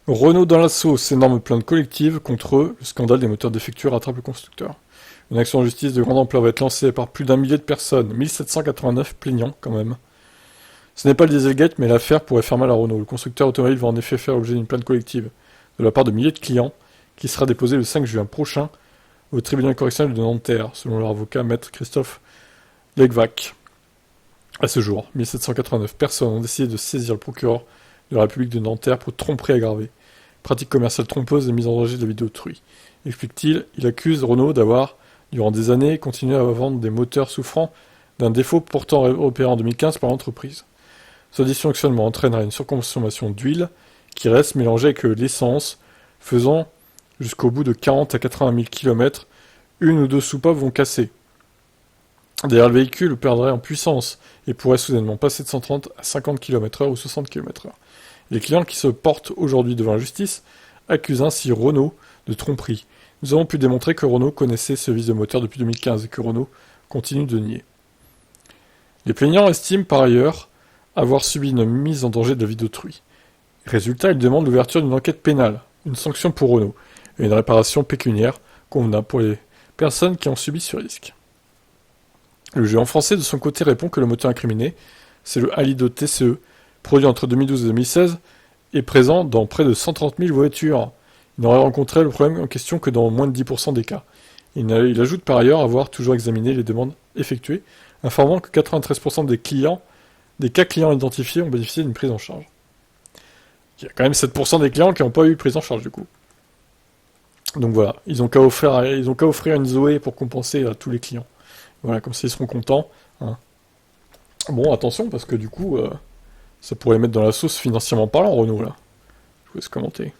Renault dans la sauce, énorme plainte collective contre eux, le scandale des moteurs défectueux rattrape le constructeur. Une action en justice de grande ampleur va être lancée par plus d'un millier de personnes, 1789 plaignants quand même. Ce n'est pas le Dieselgate, mais l'affaire pourrait faire mal à Renault. Le constructeur automobile va en effet faire l'objet d'une plainte collective de la part de milliers de clients, qui sera déposée le 5 juin prochain au tribunal correctionnel de Nanterre, selon leur avocat maître Christophe Legvac. À ce jour, 1789 personnes ont décidé de saisir le procureur de la République de Nanterre pour tromperie aggravée, pratique commerciale trompeuse et mise en danger de la vie d'autrui. Explique-t-il, il accuse Renault d'avoir, durant des années, continué à vendre des moteurs souffrant d'un défaut pourtant opéré en 2015 par l'entreprise. Ce dysfonctionnement entraînera une surconsommation d'huile qui reste mélangée avec l'essence, faisant, jusqu'au bout de 40 à 80 000 km, une ou deux soupapes vont casser. D'ailleurs, le véhicule perdrait en puissance et pourrait soudainement passer de 130 à 50 km/h ou 60 km/h. Les clients qui se portent aujourd'hui devant la justice accusent ainsi Renault de tromperie. Nous avons pu démontrer que Renault connaissait ce vice de moteur depuis 2015 et que Renault continue de nier. Les plaignants estiment par ailleurs avoir subi une mise en danger de la vie d'autrui. Résultat, ils demandent l'ouverture d'une enquête pénale, une sanction pour Renault et une réparation pécuniaire convenable pour les personnes qui ont subi ce risque. Le géant français de son côté répond que le moteur incriminé, c'est le Halido TCE, produit entre 2012 et 2016, est présent dans près de 130 000 voitures. Il n'aurait rencontré le problème en question que dans moins de 10% des cas. Il ajoute par ailleurs avoir toujours examiné les demandes effectuées, informant que 93% des cas clients identifiés ont bénéficié d'une prise en charge. Il y a quand même 7% des clients qui n'ont pas eu prise en charge du coup. Donc voilà, ils ont qu'à offrir une Zoé pour compenser à tous les clients. Voilà, comme ça ils seront contents. Hein. Bon, attention, parce que du coup, ça pourrait mettre dans la sauce financièrement parlant, Renault, là. Je vous laisse commenter.